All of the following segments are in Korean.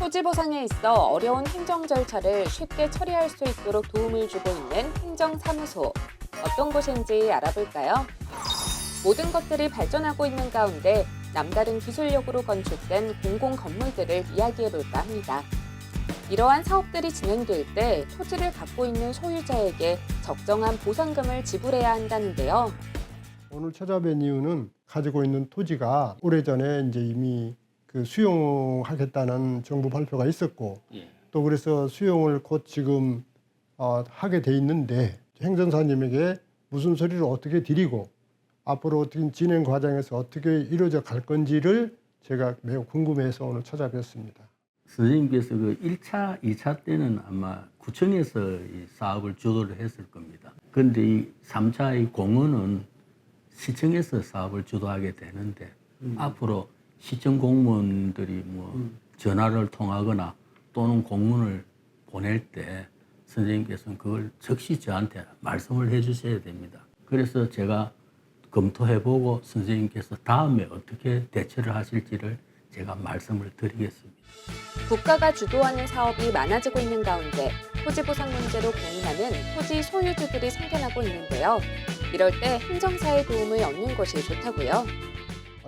토지 보상에 있어 어려운 행정 절차를 쉽게 처리할 수 있도록 도움을 주고 있는 행정사무소. 어떤 곳인지 알아볼까요? 모든 것들이 발전하고 있는 가운데 남다른 기술력으로 건축된 공공 건물들을 이야기해볼까 합니다. 이러한 사업들이 진행될 때 토지를 갖고 있는 소유자에게 적정한 보상금을 지불해야 한다는데요. 오늘 찾아뵌 이유는 가지고 있는 토지가 오래전에 이제 이미 수용하겠다는 정부 발표가 있었고 또 그래서 수용을 곧 지금 하게 돼 있는데 행정사님에게 무슨 소리를 어떻게 드리고 앞으로 어떻게 진행 과정에서 어떻게 이루어져 갈 건지를 제가 매우 궁금해서 오늘 찾아뵀습니다. 선생님께서 그 1차, 2차 때는 아마 구청에서 이 사업을 주도를 했을 겁니다. 그런데 이 3차 이 공원은 시청에서 사업을 주도하게 되는데 앞으로 시청 공무원들이 전화를 통하거나 또는 공문을 보낼 때 선생님께서는 그걸 즉시 저한테 말씀을 해 주셔야 됩니다. 그래서 제가 검토해보고 선생님께서 다음에 어떻게 대처를 하실지를 제가 말씀을 드리겠습니다. 국가가 주도하는 사업이 많아지고 있는 가운데 토지 보상 문제로 고민하는 토지 소유주들이 생겨나고 있는데요. 이럴 때 행정사의 도움을 얻는 것이 좋다고요.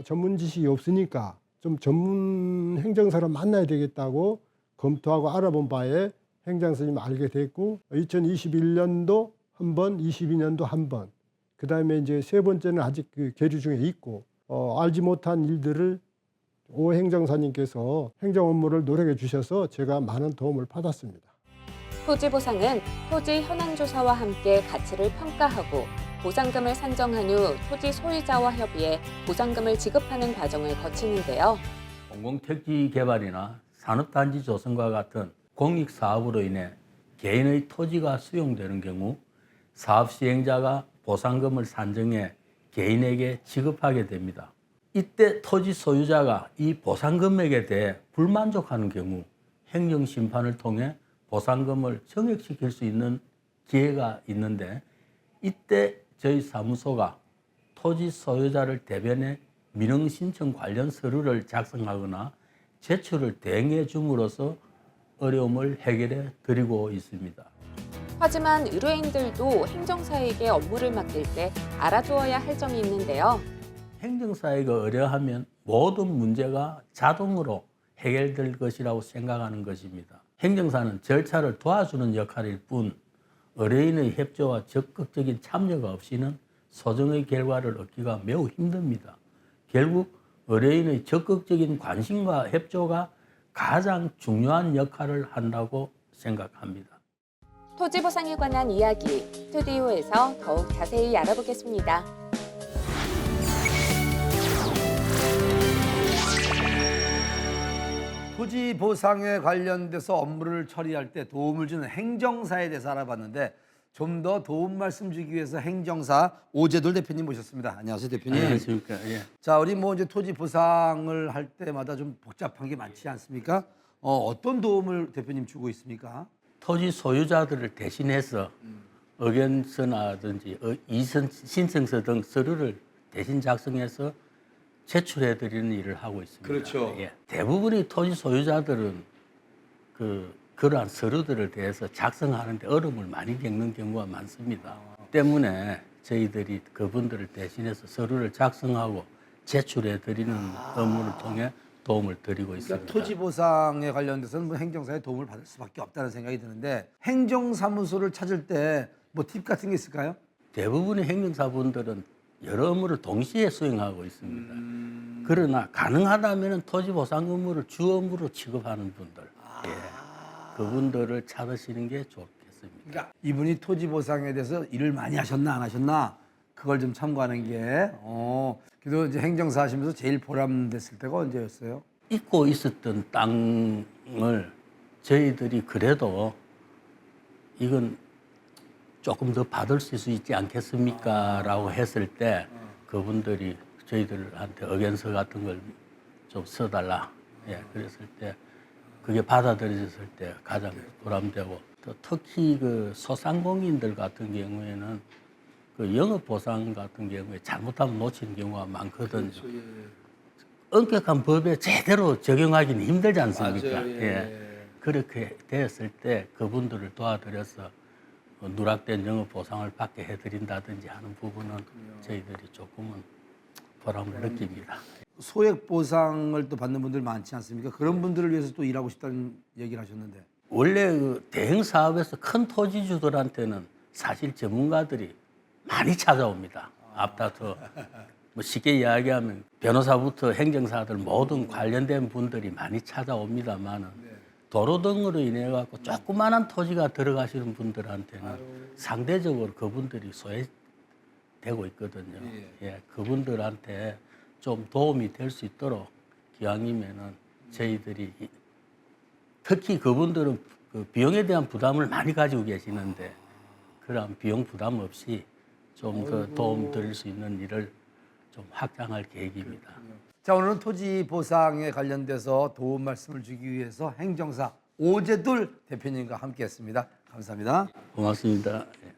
전문 지식이 없으니까 좀 전문 행정사를 만나야 되겠다고 검토하고 알아본 바에 행정사님 알게 됐고 2021년도 한 번, 22년도 한 번, 그 다음에 이제 세 번째는 아직 그 계류 중에 있고 알지 못한 일들을 오 행정사님께서 행정 업무를 노력해 주셔서 제가 많은 도움을 받았습니다. 토지 보상은 토지 현황 조사와 함께 가치를 평가하고 보상금을 산정한 후 토지 소유자와 협의해 보상금을 지급하는 과정을 거치는데요. 공공택지 개발이나 산업단지 조성과 같은 공익사업으로 인해 개인의 토지가 수용되는 경우 사업 시행자가 보상금을 산정해 개인에게 지급하게 됩니다. 이때 토지 소유자가 이 보상금액에 대해 불만족하는 경우 행정심판을 통해 보상금을 정액시킬 수 있는 기회가 있는데 이때 저희 사무소가 토지 소유자를 대변해 민원신청 관련 서류를 작성하거나 제출을 대행해 줌으로써 어려움을 해결해 드리고 있습니다. 하지만 의뢰인들도 행정사에게 업무를 맡길 때 알아두어야 할 점이 있는데요. 행정사회가 의뢰하면 모든 문제가 자동으로 해결될 것이라고 생각하는 것입니다. 행정사는 절차를 도와주는 역할일 뿐 의뢰인의 협조와 적극적인 참여가 없이는 소정의 결과를 얻기가 매우 힘듭니다. 결국 의뢰인의 적극적인 관심과 협조가 가장 중요한 역할을 한다고 생각합니다. 토지 보상에 관한 이야기 스튜디오에서 더욱 자세히 알아보겠습니다. 토지 보상에 관련돼서 업무를 처리할 때 도움을 주는 행정사에 대해서 알아봤는데 좀 더 도움 말씀 주기 위해서 행정사 오재돌 대표님 모셨습니다. 안녕하세요, 대표님. 안녕하십니까. 예. 자, 우리 이제 토지 보상을 할 때마다 좀 복잡한 게 많지 않습니까? 어떤 도움을 대표님 주고 있습니까? 토지 소유자들을 대신해서 의견서나든지 이선 신청서 등 서류를 대신 작성해서 제출해드리는 일을 하고 있습니다. 그렇죠. 예. 대부분의 토지 소유자들은 그러한 서류들을 대해서 작성하는데 어려움을 많이 겪는 경우가 많습니다. 때문에 저희들이 그분들을 대신해서 서류를 작성하고 제출해드리는 업무를 통해 도움을 드리고 있습니다. 그러니까 토지 보상에 관련돼서는 행정사의 도움을 받을 수밖에 없다는 생각이 드는데 행정사무소를 찾을 때 뭐 팁 같은 게 있을까요? 대부분의 행정사분들은 여러 업무를 동시에 수행하고 있습니다. 그러나 가능하다면 토지 보상 업무를 주 업무로 취급하는 분들, 예, 그분들을 찾으시는 게 좋겠습니다. 그러니까 이분이 토지 보상에 대해서 일을 많이 하셨나 안 하셨나 그걸 좀 참고하는 게 그래도 이제 행정사 하시면서 제일 보람됐을 때가 언제였어요? 잊고 있었던 땅을 저희들이 그래도 이건 조금 더 받을 수 있지 않겠습니까? 라고 했을 때 그분들이 저희들한테 의견서 같은 걸 좀 써달라. 예, 그랬을 때 그게 받아들여졌을 때 가장 보람되고 또 특히 그 소상공인들 같은 경우에는 그 영업 보상 같은 경우에 잘못하면 놓치는 경우가 많거든요. 그렇죠, 예. 엄격한 법에 제대로 적용하기는 힘들지 않습니까? 맞아요. 예. 그렇게 되었을 때 그분들을 도와드려서 누락된 영업 보상을 받게 해드린다든지 하는 부분은 저희들이 조금은 보람을 느낍니다. 소액 보상을 또 받는 분들 많지 않습니까? 그런 분들을 위해서 또 일하고 싶다는 얘기를 하셨는데. 원래 그 대형 사업에서 큰 토지주들한테는 사실 전문가들이 많이 찾아옵니다. 앞다퉈 뭐 쉽게 이야기하면 변호사부터 행정사들 모든 관련된 분들이 많이 찾아옵니다만은 도로 등으로 인해 갖고 조그마한 토지가 들어가시는 분들한테는 상대적으로 그분들이 소외되고 있거든요. 예, 그분들한테 좀 도움이 될 수 있도록 기왕이면은 저희들이 특히 그분들은 그 비용에 대한 부담을 많이 가지고 계시는데 그런 비용 부담 없이 좀 더 도움 드릴 수 있는 일을 좀 확장할 계획입니다. 자, 오늘은 토지 보상에 관련돼서 도움 말씀을 주기 위해서 행정사 오제돌 대표님과 함께했습니다. 감사합니다. 고맙습니다. 예.